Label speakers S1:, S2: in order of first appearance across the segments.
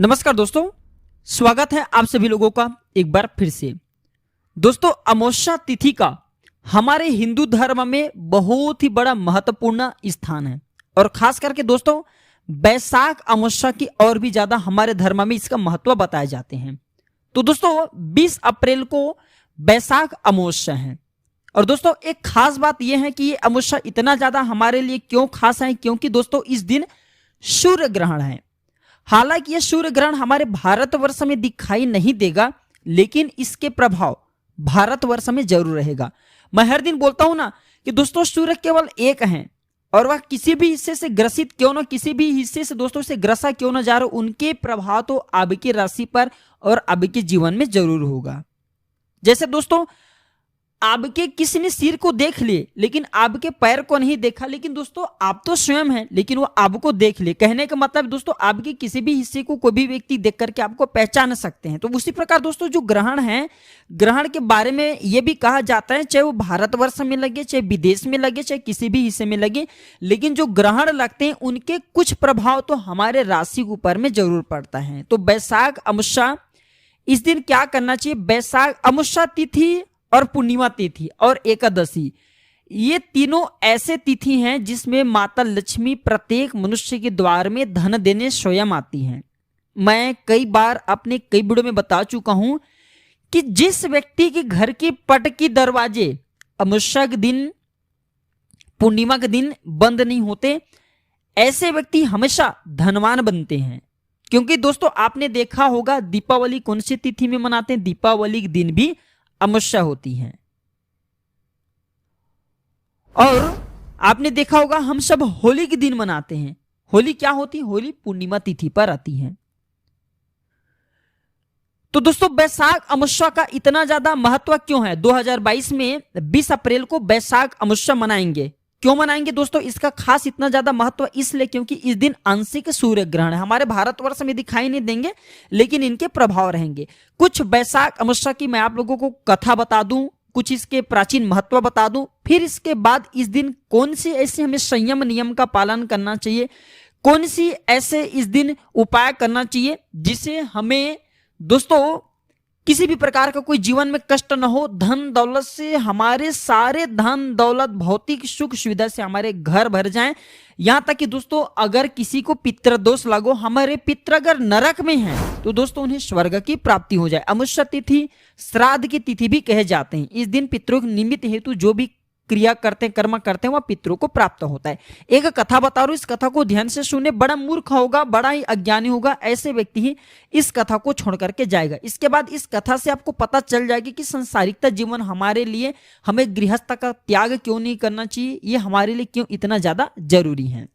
S1: नमस्कार दोस्तों, स्वागत है आप सभी लोगों का एक बार फिर से। दोस्तों, अमावस्या तिथि का हमारे हिंदू धर्म में बहुत ही बड़ा महत्वपूर्ण स्थान है और खास करके दोस्तों बैसाख अमावस्या की और भी ज्यादा हमारे धर्म में इसका महत्व बताए जाते हैं। तो दोस्तों 20 अप्रैल को बैसाख अमावस्या है और दोस्तों एक खास बात यह है कि ये अमावस्या इतना ज्यादा हमारे लिए क्यों खास है, क्योंकि दोस्तों इस दिन सूर्य ग्रहण है। हालांकि यह सूर्य ग्रहण हमारे भारतवर्ष में दिखाई नहीं देगा, लेकिन इसके प्रभाव भारतवर्ष में जरूर रहेगा। मैं हर दिन बोलता हूं ना कि दोस्तों सूर्य केवल एक है और वह किसी भी हिस्से से ग्रसित क्यों ना, किसी भी हिस्से से दोस्तों से ग्रसा क्यों ना जा रहा, उनके प्रभाव तो आपकी राशि पर और आपके जीवन में जरूर होगा। जैसे दोस्तों आपके किसी ने सिर को देख लिए लेकिन आपके पैर को नहीं देखा, लेकिन दोस्तों आप तो स्वयं हैं लेकिन वो आपको देख ले। कहने का मतलब दोस्तों आपके किसी भी हिस्से को कोई भी व्यक्ति देख करके आपको पहचान सकते हैं। तो उसी प्रकार दोस्तों जो ग्रहण है, ग्रहण के बारे में यह भी कहा जाता है, चाहे वो भारतवर्ष में लगे, चाहे विदेश में लगे, चाहे किसी भी हिस्से में लगे, लेकिन जो ग्रहण लगते हैं उनके कुछ प्रभाव तो हमारे राशि के ऊपर में जरूर पड़ता है। तो बैसाख अमावस्या इस दिन क्या करना चाहिए? बैसाख अमावस्या तिथि और पूर्णिमा तिथि और एकादशी, ये तीनों ऐसे तिथि हैं जिसमें माता लक्ष्मी प्रत्येक मनुष्य के द्वार में धन देने स्वयं आती हैं। मैं कई बार अपने कई वीडियो में बता चुका हूं कि जिस व्यक्ति के घर की पट की दरवाजे अमावस्या के दिन, पूर्णिमा के दिन बंद नहीं होते, ऐसे व्यक्ति हमेशा धनवान बनते हैं। क्योंकि दोस्तों आपने देखा होगा दीपावली कौन सी तिथि में मनाते हैं? दीपावली के दिन भी अमावस्या होती है। और आपने देखा होगा हम सब होली के दिन मनाते हैं। होली क्या होती है? होली पूर्णिमा तिथि पर आती है। तो दोस्तों बैसाख अमावस्या का इतना ज्यादा महत्व क्यों है? 2022 में 20 अप्रैल को बैसाख अमावस्या मनाएंगे। क्यों मनाएंगे दोस्तों? इसका खास इतना ज्यादा महत्व इसलिए क्योंकि इस दिन आंशिक सूर्य ग्रहण है। हमारे भारतवर्ष में दिखाई नहीं देंगे लेकिन इनके प्रभाव रहेंगे। कुछ बैसाख अमावस्या की मैं आप लोगों को कथा बता दूं, कुछ इसके प्राचीन महत्व बता दूं, फिर इसके बाद इस दिन कौन सी ऐसे हमें संयम नियम का पालन करना चाहिए, कौन सी ऐसे इस दिन उपाय करना चाहिए जिसे हमें दोस्तों किसी भी प्रकार का कोई जीवन में कष्ट न हो, धन दौलत से हमारे सारे धन दौलत भौतिक सुख सुविधा से हमारे घर भर जाएं। यहां तक कि दोस्तों अगर किसी को पितृ दोष लगो, हमारे पितृ अगर नरक में हैं तो दोस्तों उन्हें स्वर्ग की प्राप्ति हो जाए। अमावस्या तिथि श्राद्ध की तिथि भी कहे जाते हैं। इस दिन पितरों के निमित्त हेतु जो भी क्रिया करते हैं, कर्म करते हैं, वह पितरों को प्राप्त होता है। एक कथा बता रहा हूं, इस कथा को ध्यान से सुने। बड़ा मूर्ख होगा, बड़ा ही अज्ञानी होगा, ऐसे व्यक्ति ही इस कथा को छोड़ करके जाएगा। इसके बाद इस कथा से आपको पता चल जाएगी कि संसारिकता जीवन हमारे लिए, हमें गृहस्थ का त्याग क्यों नहीं करना चाहिए, ये हमारे लिए क्यों इतना ज्यादा जरूरी है।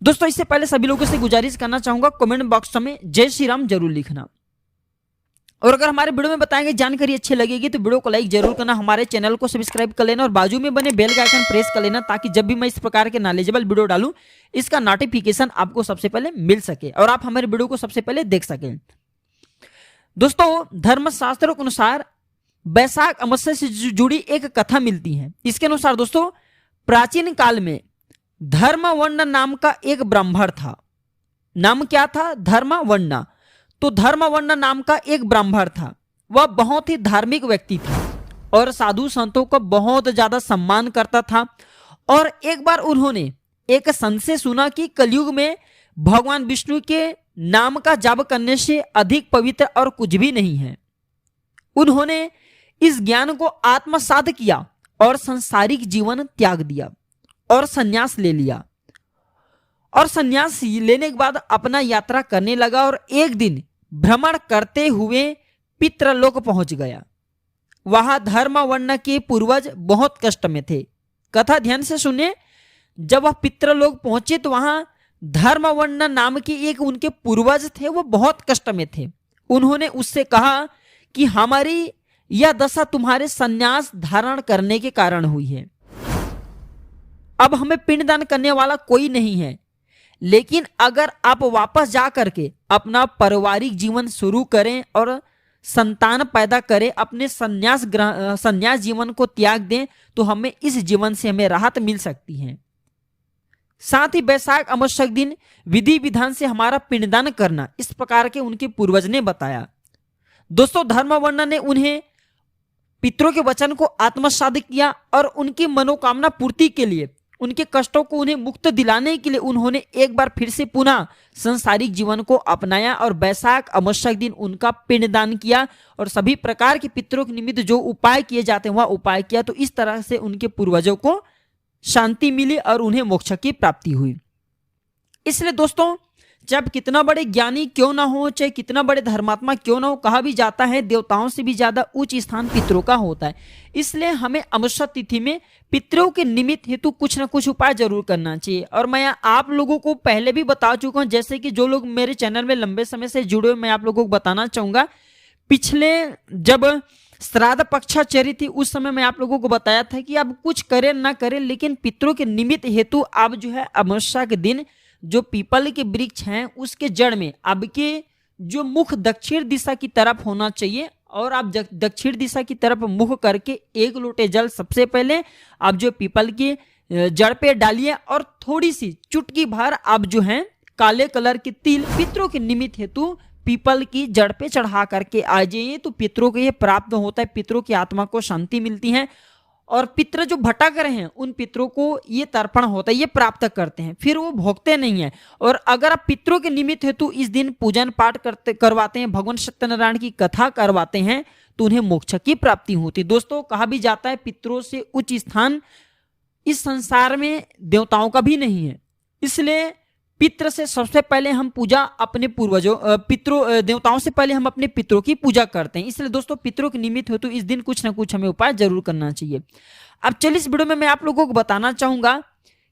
S1: दोस्तों इससे पहले सभी लोगों से गुजारिश करना चाहूंगा, कमेंट बॉक्स में जय श्री राम जरूर लिखना। और अगर हमारे वीडियो में बताएंगे जानकारी अच्छी लगेगी तो वीडियो को लाइक जरूर करना, हमारे चैनल को सब्सक्राइब कर लेना और बाजू में बने बेल का आइकन प्रेस कर लेना ताकि जब भी मैं इस प्रकार के नॉलेजेबल वीडियो डालूं इसका नोटिफिकेशन आपको सबसे पहले मिल सके और आप हमारे वीडियो को सबसे पहले देख सकें। दोस्तों धर्मशास्त्रों के अनुसार बैसाख अमावस्या से जुड़ी एक कथा मिलती है। इसके अनुसार दोस्तों प्राचीन काल में धर्मवर्ण नाम का एक ब्राह्मण था। नाम क्या था? धर्मवर्ण। तो धर्मवर्ण नाम का एक ब्राह्मण था। वह बहुत ही धार्मिक व्यक्ति था और साधु संतों का बहुत ज्यादा सम्मान करता था। और एक बार उन्होंने एक संत से सुना कि कलयुग में भगवान विष्णु के नाम का जाप करने से अधिक पवित्र और कुछ भी नहीं है। उन्होंने इस ज्ञान को आत्मसात किया और संसारिक जीवन त्याग दिया और संन्यास ले लिया। और संन्यास लेने के बाद अपना यात्रा करने लगा और एक दिन भ्रमण करते हुए पितृलोक पहुंच गया। वहां धर्मवर्ण के पूर्वज बहुत कष्ट में थे। कथा ध्यान से सुने। जब वह पितृलोक पहुंचे तो वहां धर्मवर्ण नाम के एक उनके पूर्वज थे, वो बहुत कष्ट में थे। उन्होंने उससे कहा कि हमारी यह दशा तुम्हारे संन्यास धारण करने के कारण हुई है। अब हमें पिंडदान करने वाला कोई नहीं है, लेकिन अगर आप वापस जा करके अपना पारिवारिक जीवन शुरू करें और संतान पैदा करें, अपने संन्यास जीवन को त्याग दें तो हमें इस जीवन से हमें राहत मिल सकती है। साथ ही वैशाख अमावस्या के दिन विधि विधान से हमारा पिंडदान करना, इस प्रकार के उनके पूर्वज ने बताया। दोस्तों धर्म वर्ण ने उन्हें पितरों के वचन को आत्मसात किया और उनकी मनोकामना पूर्ति के लिए, उनके कष्टों को उन्हें मुक्त दिलाने के लिए उन्होंने एक बार फिर से पुनः संसारिक जीवन को अपनाया और वैशाख अमावस्या के दिन उनका पिंडदान किया और सभी प्रकार के पितरों के निमित्त जो उपाय किए जाते हैं वह उपाय किया। तो इस तरह से उनके पूर्वजों को शांति मिली और उन्हें मोक्ष की प्राप्ति हुई। इसलिए दोस्तों जब कितना बड़े ज्ञानी क्यों ना हो, चाहे कितना बड़े धर्मात्मा क्यों ना हो, कहा भी जाता है देवताओं से भी ज्यादा उच्च स्थान पितरों का होता है। इसलिए हमें अमावस्या तिथि में पितरों के निमित्त हेतु कुछ ना कुछ उपाय जरूर करना चाहिए। और मैं आप लोगों को पहले भी बता चुका हूं, जैसे कि जो लोग मेरे चैनल में लंबे समय से जुड़े हुए, मैं आप लोगों को बताना चाहूंगा, पिछले जब श्राद्ध पक्षाचरी थी उस समय मैं आप लोगों को बताया था कि आप कुछ करें ना करें, लेकिन पितरों के निमित्त हेतु आप जो है अमावस्या के दिन जो पीपल के वृक्ष हैं उसके जड़ में आपके जो मुख दक्षिण दिशा की तरफ होना चाहिए और आप दक्षिण दिशा की तरफ मुख करके 1 लोटे जल सबसे पहले आप जो पीपल के जड़ पे डालिए और थोड़ी सी चुटकी भर आप जो है काले कलर के तिल पितरों के निमित्त हेतु पीपल की जड़ पे चढ़ा करके आ जाइए। तो पितरों को ये प्राप्त होता है, पितरों की आत्मा को शांति मिलती है और पितृ जो भटक रहे हैं उन पितरों को ये तर्पण होता है, ये प्राप्त करते हैं, फिर वो भोगते नहीं है। और अगर आप पितरों के निमित्त हेतु इस दिन पूजन पाठ करवाते हैं, भगवान सत्यनारायण की कथा करवाते हैं, तो उन्हें मोक्ष की प्राप्ति होती है। दोस्तों कहा भी जाता है पितरों से उच्च स्थान इस संसार में देवताओं का भी नहीं है। इसलिए पितृ से सबसे पहले हम पूजा अपने पूर्वजों पितरों देवताओं से पहले हम अपने पितरों की पूजा करते हैं। इसलिए दोस्तों पितरों के निमित्त हो तो इस दिन कुछ ना कुछ हमें उपाय जरूर करना चाहिए। अब चलिए इस वीडियो में मैं आप लोगों को बताना चाहूंगा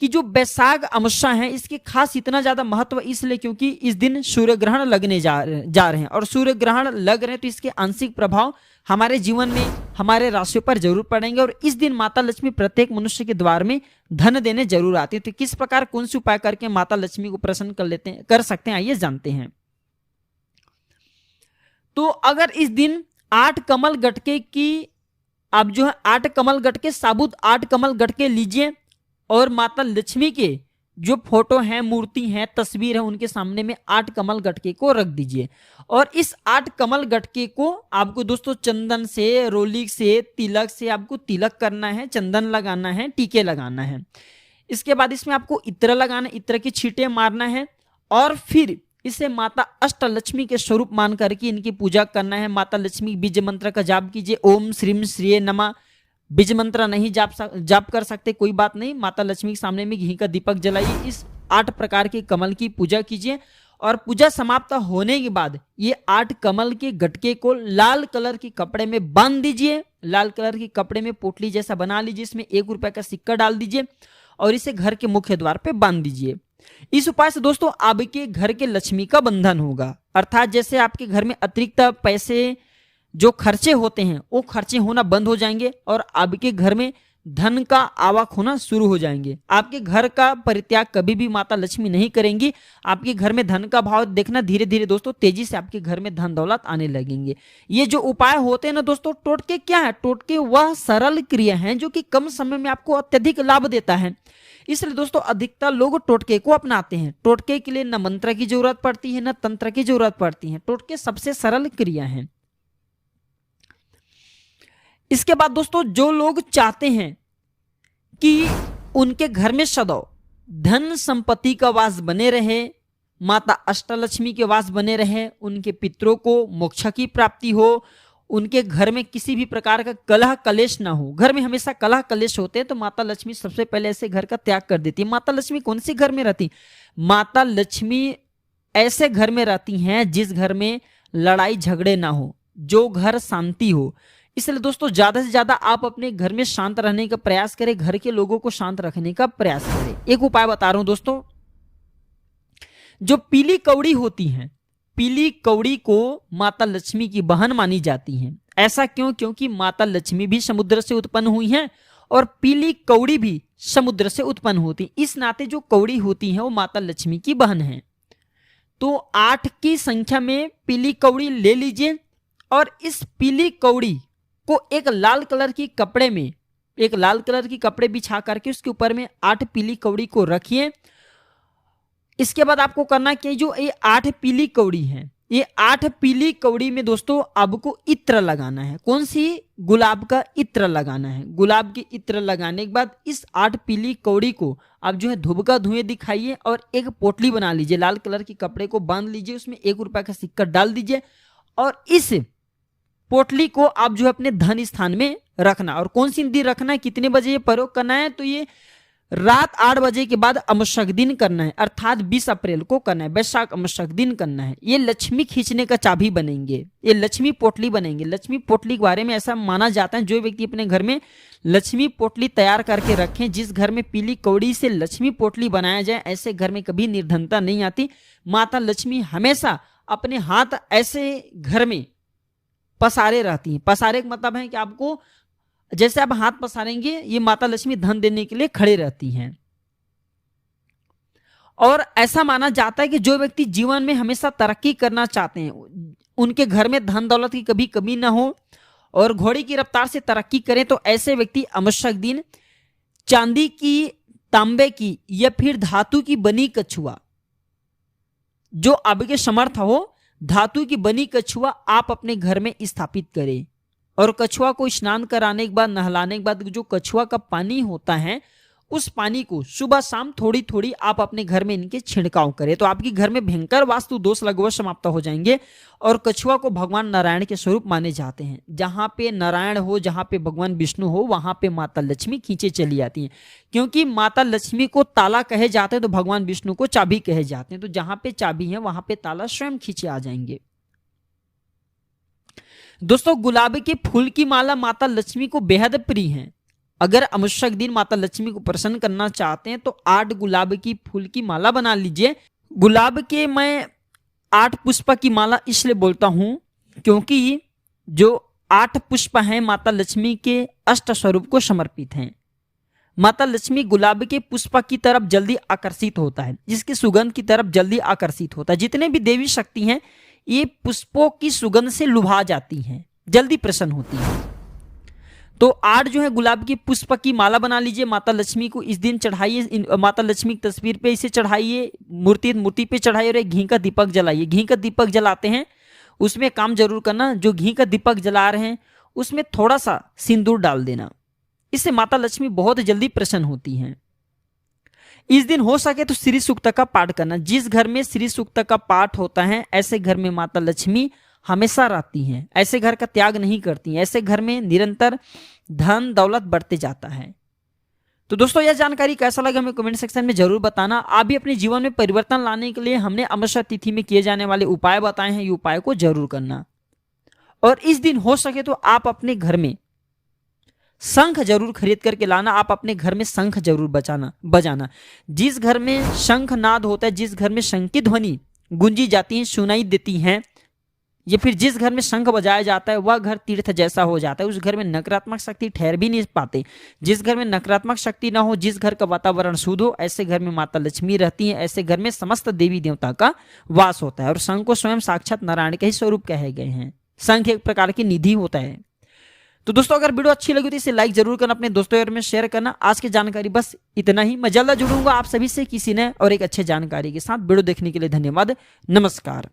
S1: कि जो वैशाख अमावस्या है इसके खास इतना ज्यादा महत्व इसलिए क्योंकि इस दिन सूर्य ग्रहण लगने जा रहे हैं और सूर्य ग्रहण लग रहे हैं तो इसके आंशिक प्रभाव हमारे जीवन में हमारे राशियों पर जरूर पड़ेंगे और इस दिन माता लक्ष्मी प्रत्येक मनुष्य के द्वार में धन देने जरूर आती है। तो किस प्रकार कौन से उपाय करके माता लक्ष्मी को प्रसन्न कर सकते हैं, आइए जानते हैं। तो अगर इस दिन 8 कमल गटके की आप जो है 8 कमल गटके साबुत 8 कमल गटके लीजिए और माता लक्ष्मी के जो फोटो हैं, मूर्ति हैं, तस्वीर है, उनके सामने में 8 कमल गटके को रख दीजिए और इस 8 कमल गटके को आपको दोस्तों चंदन से, रोलिक से, तिलक से आपको तिलक करना है, चंदन लगाना है, टीके लगाना है। इसके बाद इसमें आपको इत्र लगाना, इत्र की छींटे मारना है और फिर इसे माता अष्टलक्ष्मी के स्वरूप मान करके इनकी पूजा करना है। माता लक्ष्मी बीज मंत्र का जाप कीजिए, ओम श्रीम श्रीये नमः। बीज मंत्र नहीं जाप कर सकते कोई बात नहीं, माता लक्ष्मी के सामने में घी का दीपक जलाइए, इस 8 प्रकार के कमल की पूजा कीजिए और पूजा समाप्त होने के बाद ये 8 कमल के गटके को लाल कलर के कपड़े में बांध दीजिए। लाल कलर के कपड़े में पोटली जैसा बना लीजिए, इसमें 1 रुपए का सिक्का डाल दीजिए और इसे घर के मुख्य द्वार पे बांध दीजिए। इस उपाय से दोस्तों आपके घर के लक्ष्मी का बंधन होगा, अर्थात जैसे आपके घर में अतिरिक्त पैसे जो खर्चे होते हैं वो खर्चे होना बंद हो जाएंगे और आपके घर में धन का आवक होना शुरू हो जाएंगे। आपके घर का परित्याग कभी भी माता लक्ष्मी नहीं करेंगी। आपके घर में धन का भाव देखना धीरे धीरे दोस्तों तेजी से आपके घर में धन दौलत आने लगेंगे। ये जो उपाय होते हैं ना दोस्तों, टोटके क्या है? टोटके वह सरल क्रिया है जो कि कम समय में आपको अत्यधिक लाभ देता है। इसलिए दोस्तों अधिकतर लोग टोटके को अपनाते हैं। टोटके के लिए न मंत्र की जरूरत पड़ती है न तंत्र की जरूरत पड़ती है, टोटके सबसे सरल क्रिया है। इसके बाद दोस्तों जो लोग चाहते हैं कि उनके घर में सदैव धन संपत्ति का वास बने रहे, माता अष्टलक्ष्मी के वास बने रहे, उनके पितरों को मोक्ष की प्राप्ति हो, उनके घर में किसी भी प्रकार का कलह कलेश ना हो। घर में हमेशा कलह कलेश होते हैं तो माता लक्ष्मी सबसे पहले ऐसे घर का त्याग कर देती है। माता लक्ष्मी कौन सी घर में रहती? माता लक्ष्मी ऐसे घर में रहती हैं जिस घर में लड़ाई झगड़े ना हो, जो घर शांति हो। इसलिए दोस्तों ज्यादा से ज्यादा आप अपने घर में शांत रहने का प्रयास करें, घर के लोगों को शांत रखने का प्रयास करें। एक उपाय बता रहा हूं दोस्तों, जो पीली कौड़ी होती है, पीली कौड़ी को माता लक्ष्मी की बहन मानी जाती है। ऐसा क्यों? क्योंकि माता लक्ष्मी भी समुद्र से उत्पन्न हुई हैं और पीली कौड़ी भी समुद्र से उत्पन्न होती। इस नाते जो कौड़ी होती है वो माता लक्ष्मी की बहन है। तो 8 की संख्या में पीली कौड़ी ले लीजिए और इस पीली कौड़ी को एक लाल कलर की कपड़े में एक लाल कलर की कपड़े बिछा करके उसके ऊपर में 8 पीली कौड़ी को रखिए। इसके बाद आपको करना क्या, जो ये 8 पीली कौड़ी है, ये 8 पीली कौड़ी में दोस्तों आपको इत्र लगाना है। कौन सी? गुलाब का इत्र लगाना है। गुलाब की इत्र लगाने के बाद इस 8 पीली कौड़ी को आप जो है धूप का धुएं दिखाइए और एक पोटली बना लीजिए, लाल कलर के कपड़े को बांध लीजिए, उसमें 1 रुपया का सिक्का डाल दीजिए और इस पोटली को आप जो है अपने धन स्थान में रखना। और कौन सी दिन रखना है, कितने बजे ये प्रयोग करना है, तो ये रात 8 बजे के बाद अमावस्यक दिन करना है, अर्थात 20 अप्रैल को करना है, वैशाख अमावस्यक दिन करना है। ये लक्ष्मी खींचने का चाबी बनेंगे, ये लक्ष्मी पोटली बनेंगे। लक्ष्मी पोटली के बारे में ऐसा माना जाता है, जो व्यक्ति अपने घर में लक्ष्मी पोटली तैयार करके रखें, जिस घर में पीली कौड़ी से लक्ष्मी पोटली बनाया जाए, ऐसे घर में कभी निर्धनता नहीं आती। माता लक्ष्मी हमेशा अपने हाथ ऐसे घर में पसारे रहती हैं। पसारे का मतलब है कि आपको जैसे आप हाथ पसारेंगे, ये माता लक्ष्मी धन देने के लिए खड़े रहती हैं। और ऐसा माना जाता है कि जो व्यक्ति जीवन में हमेशा तरक्की करना चाहते हैं, उनके घर में धन दौलत की कभी कमी ना हो और घोड़े की रफ्तार से तरक्की करें, तो ऐसे व्यक्ति अमावस्यक दिन चांदी की, तांबे की या फिर धातु की बनी कछुआ, जो आपके समर्थ हो, धातु की बनी कछुआ आप अपने घर में स्थापित करें। और कछुआ को स्नान कराने के बाद, नहलाने के बाद जो कछुआ का पानी होता है, उस पानी को सुबह शाम थोड़ी थोड़ी आप अपने घर में इनके छिड़काव करें, तो आपके घर में भयंकर वास्तु दोष लगभग समाप्त हो जाएंगे। और कछुआ को भगवान नारायण के स्वरूप माने जाते हैं। जहां पे नारायण हो, जहां पे भगवान विष्णु हो, वहां पे माता लक्ष्मी खींचे चली आती हैं। क्योंकि माता लक्ष्मी को ताला कहे जाते हैं, तो भगवान विष्णु को चाबी कहे जाते हैं। तो जहां पे चाबी है वहां पे ताला स्वयं खींचे आ जाएंगे। दोस्तों, गुलाब के फूल की माला माता लक्ष्मी को बेहद प्रिय है। अगर अमावस्यक दिन माता लक्ष्मी को प्रसन्न करना चाहते हैं तो 8 गुलाब की फूल की माला बना लीजिए। गुलाब के मैं 8 पुष्प की माला इसलिए बोलता हूं क्योंकि जो 8 पुष्प हैं माता लक्ष्मी के अष्ट स्वरूप को समर्पित हैं। माता लक्ष्मी गुलाब के पुष्प की तरफ जल्दी आकर्षित होता है, जिसकी सुगंध की तरफ जल्दी आकर्षित होता है। जितने भी देवी शक्ति हैं, ये पुष्पों की सुगंध से लुभा जाती हैं, जल्दी प्रसन्न होती हैं। तो 8 जो है गुलाब की पुष्प की माला बना लीजिए। माता लक्ष्मी को इस दिन चढ़ाइए, माता लक्ष्मी की तस्वीर पे इसे चढ़ाइए, मूर्ति पे चढ़ाइए और एक घी का दीपक जलाइए। घी का दीपक जलाते हैं, उसमें काम जरूर करना, जो घी का दीपक जला रहे हैं उसमें थोड़ा सा सिंदूर डाल देना। इससे माता लक्ष्मी बहुत जल्दी प्रसन्न होती हैं। इस दिन हो सके तो श्री सूक्त का पाठ करना। जिस घर में श्री सूक्त का पाठ होता है, ऐसे घर में माता लक्ष्मी हमेशा रहती हैं, ऐसे घर का त्याग नहीं करती हैं, ऐसे घर में निरंतर धन दौलत बढ़ते जाता है। तो दोस्तों, यह जानकारी कैसा लगा हमें कमेंट सेक्शन में जरूर बताना। आप भी अपने जीवन में परिवर्तन लाने के लिए हमने अमावस्या तिथि में किए जाने वाले उपाय बताए हैं, ये उपाय को जरूर करना। और इस दिन हो सके तो आप अपने घर में शंख जरूर खरीद करके लाना। आप अपने घर में शंख जरूर बजाना। जिस घर में शंख नाद होता है, जिस घर में शंख की ध्वनि गूंजी जाती है, सुनाई देती है, या फिर जिस घर में शंख बजाया जाता है, वह घर तीर्थ जैसा हो जाता है। उस घर में नकारात्मक शक्ति ठहर भी नहीं पाते। जिस घर में नकारात्मक शक्ति ना हो, जिस घर का वातावरण शुद्ध हो, ऐसे घर में माता लक्ष्मी रहती है, ऐसे घर में समस्त देवी देवता का वास होता है। और शंख को स्वयं साक्षात नारायण के ही स्वरूप कहे गए हैं। शंख एक प्रकार की निधि होता है। तो दोस्तों, अगर वीडियो अच्छी लगी तो इसे लाइक जरूर करना, अपने दोस्तों में शेयर करना। आज की जानकारी बस इतना ही। मैं जल्द जुड़ूंगा आप सभी से किसी नए और एक अच्छे जानकारी के साथ। वीडियो देखने के लिए धन्यवाद। नमस्कार।